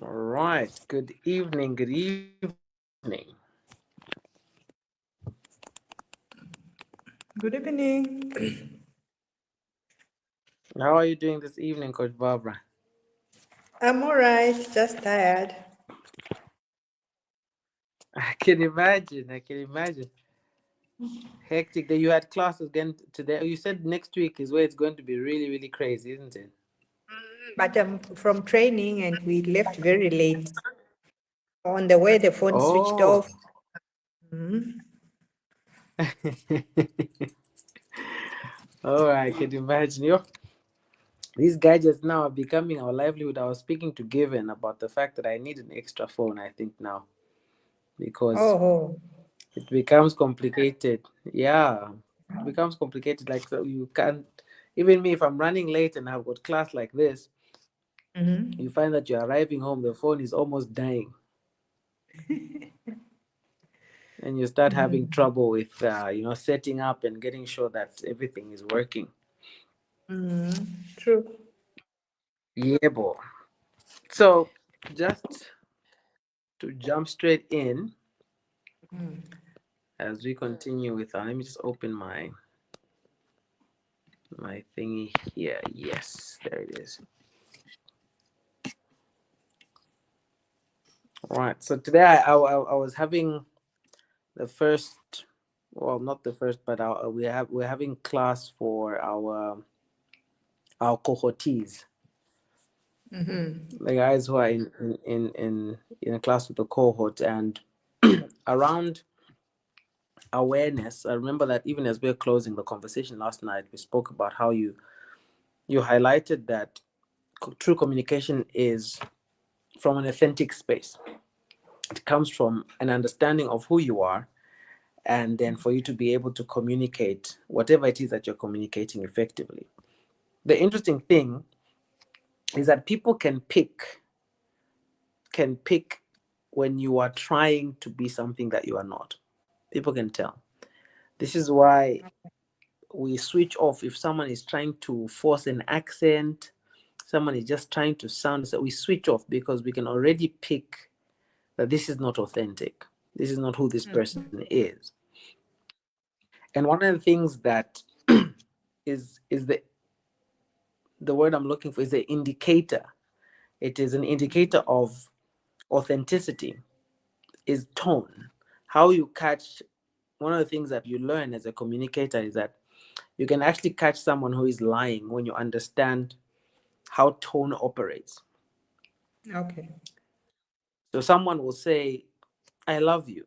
All right. Good evening. Good evening. Good evening. How are you doing this evening, Coach Barbara? I'm all right, just tired. I can imagine. I can imagine. Hectic that you had classes again today. You said next week is where it's going to be really, really crazy, isn't it? But I'm from training and we left very late. On the way, the phone switched Oh. off. Mhm. Oh, I can imagine. These gadgets now are becoming our livelihood. I was speaking to Given about the fact that I need an extra phone, I think, now because Oh, it becomes complicated. Yeah, it becomes complicated. Like, so you can't, even me, if I'm running late and I've got class like this, mm-hmm. you find that you're arriving home, the phone is almost dying, and you start having Mm-hmm. trouble with, setting up and getting sure that everything is working. Mm-hmm. True. Yeah, boy. So, just to jump straight in Mm. as we continue with, let me just open my thingy here. Yes, there it is. All right. So today I was having the first, well, not the first, but we're having class for our cohortees, Mm-hmm. the guys who are in a class with the cohort, and around awareness. I remember that even as we were closing the conversation last night, we spoke about how you highlighted that true communication is from an authentic space. It comes from an understanding of who you are, and then for you to be able to communicate whatever it is that you're communicating effectively. The interesting thing is that people can pick when you are trying to be something that you are not. People can tell. This is why we switch off if someone is trying to force an accent, someone is just trying to sound, so we switch off because we can already pick that this is not authentic. This is not who this person is. And one of the things that is the word I'm looking for is an indicator. It is an indicator of authenticity, is tone. How you catch, one of the things that you learn as a communicator is that you can actually catch someone who is lying when you understand how tone operates. Okay. So someone will say, I love you.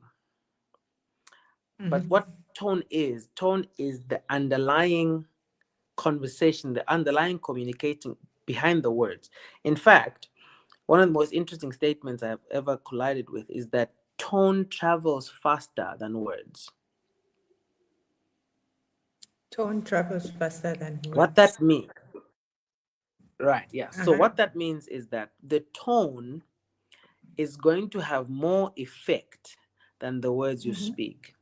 But Mm-hmm. what tone is the underlying conversation, the underlying communicating behind the words. In fact, one of the most interesting statements I've ever collided with is that tone travels faster than words. Tone travels faster than What words. that means, right? Yeah. So, Uh-huh. what that means is that the tone is going to have more effect than the words you Mm-hmm. speak.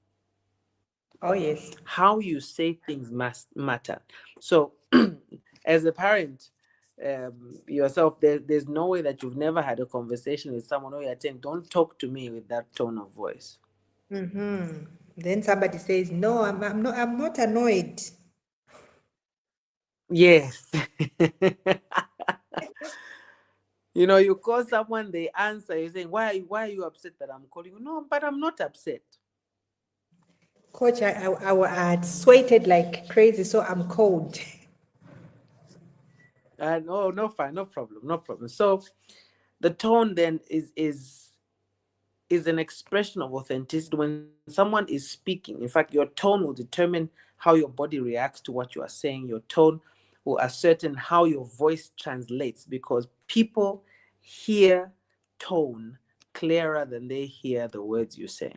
Oh, yes. How you say things must matter. So, as a parent, yourself, there's no way that you've never had a conversation with someone who you're saying, don't talk to me with that tone of voice. Mm-hmm. Then somebody says, no, I'm not annoyed. Yes. You call someone, they answer, you're saying, why are you upset that I'm calling you? No, but I'm not upset. Coach, I had sweated like crazy, so I'm cold. No, no, fine, no problem, no problem. So the tone then is an expression of authenticity. When someone is speaking, in fact, your tone will determine how your body reacts to what you are saying. Your tone will ascertain how your voice translates, because people hear tone clearer than they hear the words you say.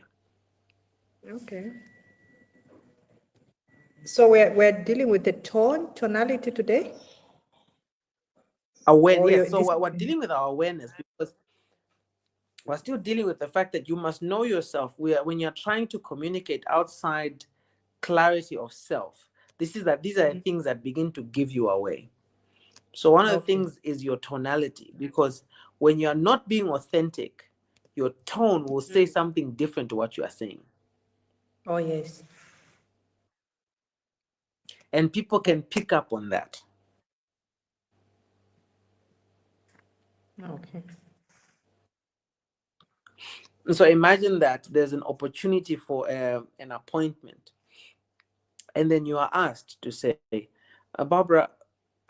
Okay. So we're dealing with the tonality today? Or Yes. you're So this we're dealing with our awareness, because we're still dealing with the fact that you must know yourself. When you're trying to communicate outside clarity of self, these are the things that begin to give you away. So one of the Okay. things is your tonality, because when you are not being authentic, your tone will say something different to what you are saying. Oh, yes. And people can pick up on that. Okay. So imagine that there's an opportunity for an appointment, and then you are asked to say, Barbara,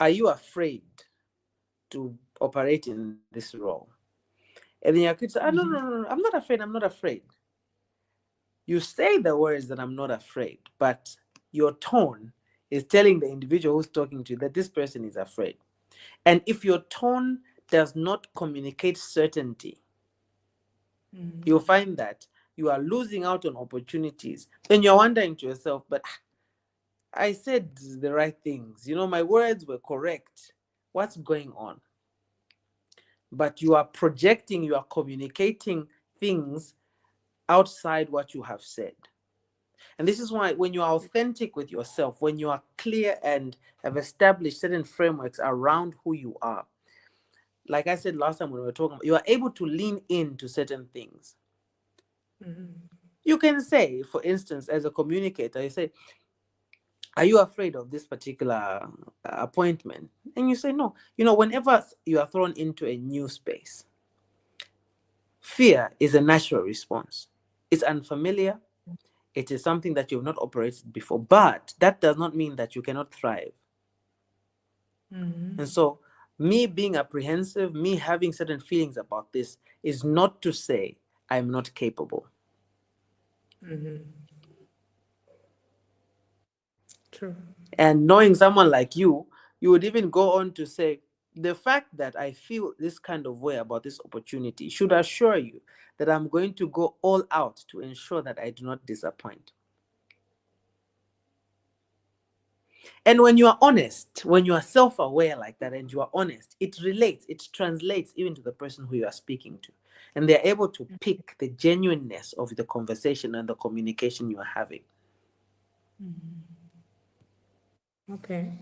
are you afraid to operate in this role? And then your kid say, no, no, no, I'm not afraid, I'm not afraid. You say the words that I'm not afraid, but your tone is telling the individual who's talking to you that this person is afraid. And if your tone does not communicate certainty, you'll find that you are losing out on opportunities. Then you're wondering to yourself, but I said the right things. My words were correct. What's going on? But you are projecting, you are communicating things outside what you have said. And this is why when you are authentic with yourself, when you are clear and have established certain frameworks around who you are, like I said last time when we were talking, you are able to lean into certain things. You can say, for instance, as a communicator, you say, are you afraid of this particular appointment? And you say, no. Whenever you are thrown into a new space, fear is a natural response. It's unfamiliar. It is something that you've not operated before, but that does not mean that you cannot thrive. And so, me being apprehensive, me having certain feelings about this, is not to say I'm not capable. True. And knowing someone like you would even go on to say, the fact that I feel this kind of way about this opportunity should assure you that I'm going to go all out to ensure that I do not disappoint. And when you are honest, when you are self-aware like that and you are honest, it relates, it translates even to the person who you are speaking to. And they're able to pick the genuineness of the conversation and the communication you are having. Okay.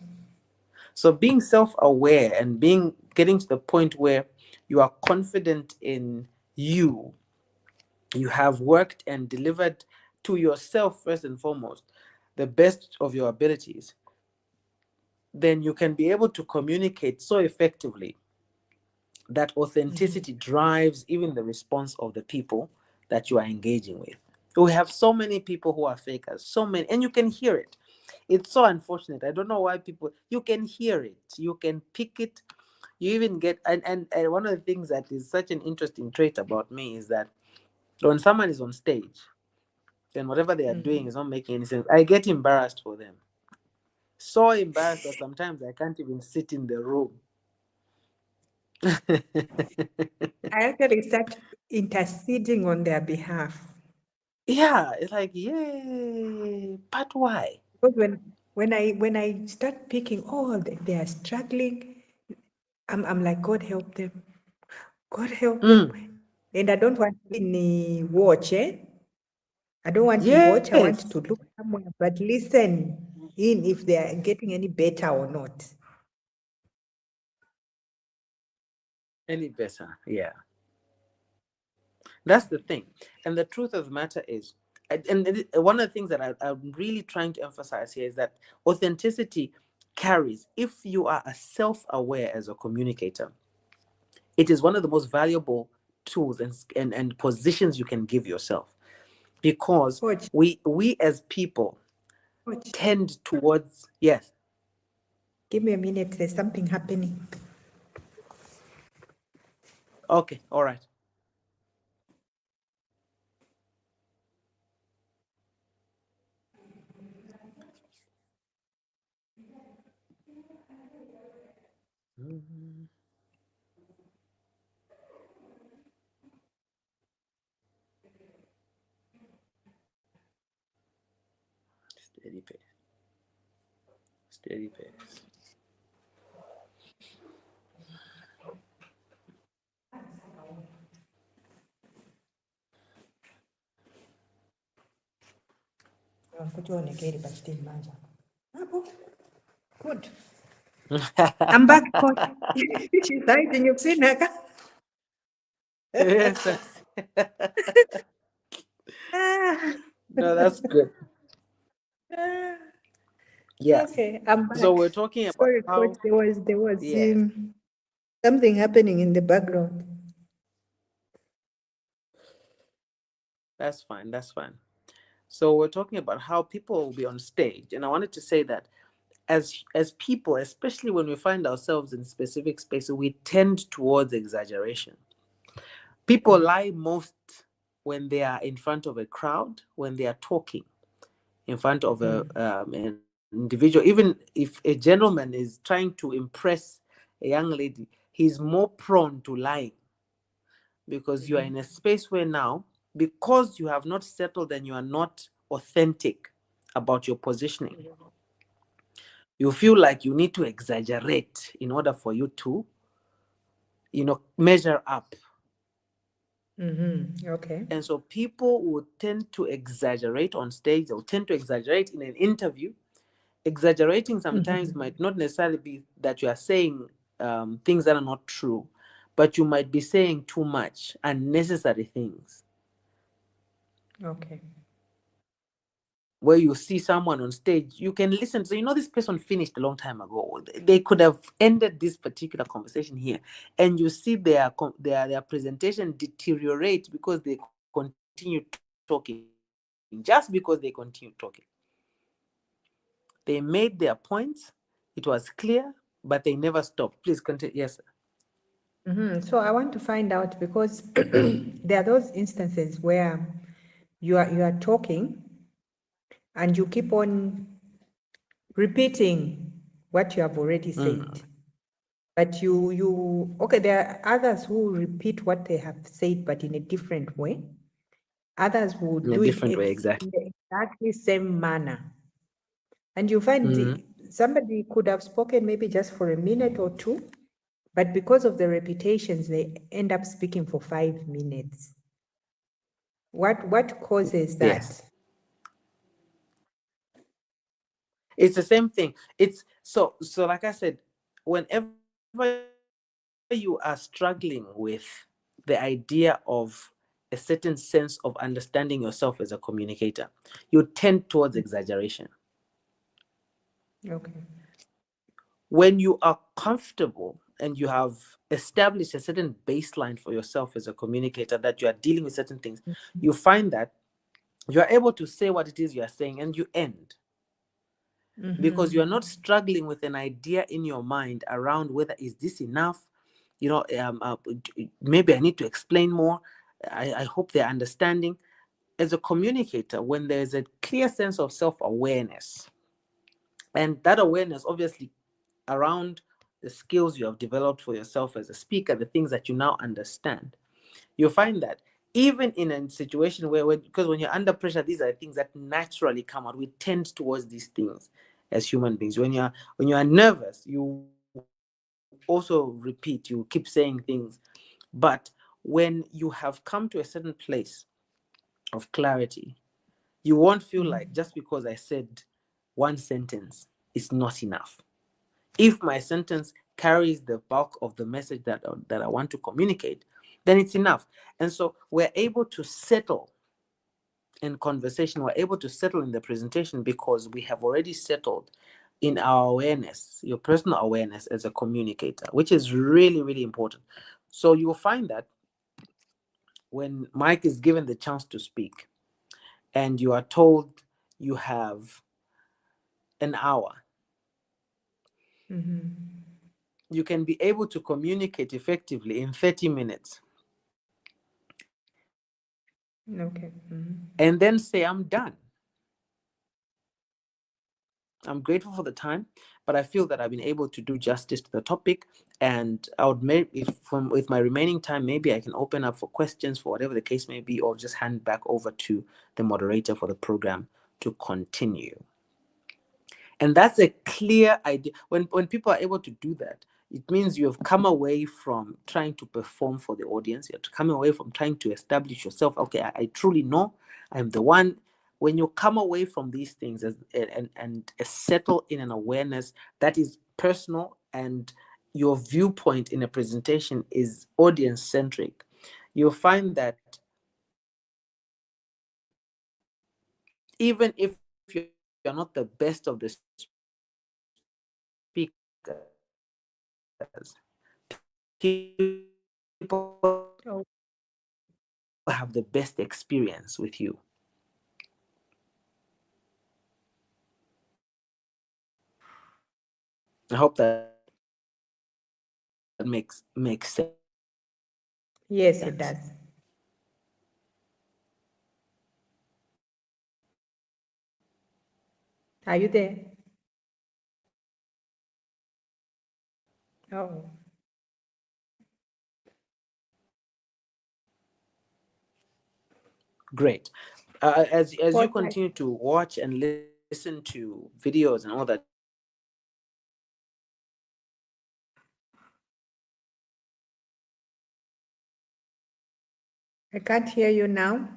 So being self-aware and getting to the point where you are confident in you, you have worked and delivered to yourself first and foremost the best of your abilities, then you can be able to communicate so effectively that authenticity drives even the response of the people that you are engaging with. We have so many people who are fakers, so many, and you can hear it. It's so unfortunate. I don't know why you can hear it, you can pick it, you even get, and one of the things that is such an interesting trait about me is that when someone is on stage, then whatever they are doing is not making any sense. I get embarrassed for them. So embarrassed that sometimes I can't even sit in the room. I actually start interceding on their behalf. Yeah, it's like, yay, but why? Because when I start picking, oh, they are struggling, I'm like, God help them. God help them. Mm, And I don't want any watch, eh? I don't want to watch. I want yes, to look somewhere, but listen in if they are getting any better or not. any better. Yeah, that's the thing. And the truth of the matter is, one of the things that I'm really trying to emphasize here is that authenticity carries, if you are a self-aware as a communicator, it is one of the most valuable tools and positions you can give yourself, because Coach, we as people coach, tend towards, yes. give me a minute. There's something happening. Okay, all right. Mhm. Steady pace, steady pace. Kuti onekeri pachitini manja. Apo. Good. I'm back, coach. She's hiding. You've seen her. Yes, Ah, no, that's good. ah. Yeah. Okay, I'm So back. we're talking about Sorry, coach. how, There was yes, something happening in the background. that's fine. That's fine. So we're talking about how people will be on stage, and I wanted to say that as people, especially when we find ourselves in specific spaces, we tend towards exaggeration. People lie most when they are in front of a crowd, when they are talking in front of an individual. Even if a gentleman is trying to impress a young lady, he's more prone to lying because you are in a space where now, because you have not settled and you are not authentic about your positioning, you feel like you need to exaggerate in order for you to, measure up. Okay. And so people would tend to exaggerate on stage, they'll tend to exaggerate in an interview. Exaggerating sometimes might not necessarily be that you are saying things that are not true, but you might be saying too much, unnecessary things. Okay. Where you see someone on stage, you can listen. So, this person finished a long time ago. They could have ended this particular conversation here. And you see their presentation deteriorate because they continue talking, just because they continue talking. They made their points. It was clear, but they never stopped. Please continue. Yes, sir. So I want to find out because there are those instances where you are talking and you keep on repeating what you have already said. Mm, But okay, there are others who repeat what they have said, but in a different way. Others will in a do it different way, in exactly. the exactly same manner. And you find Mm, somebody could have spoken maybe just for a minute or two, but because of the repetitions, they end up speaking for 5 minutes. What causes yes. that? It's the same thing. It's so like I said, whenever you are struggling with the idea of a certain sense of understanding yourself as a communicator, you tend towards exaggeration. Okay. When you are comfortable and you have established a certain baseline for yourself as a communicator, that you are dealing with certain things, you find that you are able to say what it is you are saying and you end, because you are not struggling with an idea in your mind around whether is this enough, maybe I need to explain more. I hope they're understanding. As a communicator, when there's a clear sense of self-awareness, and that awareness obviously around the skills you have developed for yourself as a speaker, the things that you now understand, you find that even in a situation because when you're under pressure, these are things that naturally come out. We tend towards these things as human beings. When you are nervous, you also repeat, you keep saying things. But when you have come to a certain place of clarity, you won't feel like just because I said one sentence is not enough. If my sentence carries the bulk of the message that I want to communicate, then it's enough. And so we're able to settle in conversation, we're able to settle in the presentation because we have already settled in our awareness, your personal awareness as a communicator, which is really, really important. So you'll find that when Mike is given the chance to speak and you are told you have an hour, you can be able to communicate effectively in 30 minutes Okay. and then say, I'm done. I'm grateful for the time, but I feel that I've been able to do justice to the topic. And I would maybe, if from with my remaining time, maybe I can open up for questions for whatever the case may be, or just hand back over to the moderator for the program to continue. And that's a clear idea. When people are able to do that, it means you have come away from trying to perform for the audience. You have to come away from trying to establish yourself. Okay, I truly know I'm the one. When you come away from these things and settle in an awareness that is personal and your viewpoint in a presentation is audience centric, you'll find that even if you're not the best of the speakers, people have the best experience Oh, with you. I hope that makes sense. yes, it does. Are you there? Oh, Great. As you what I continue to watch and listen to videos and all that, you'll find that can't hear you now.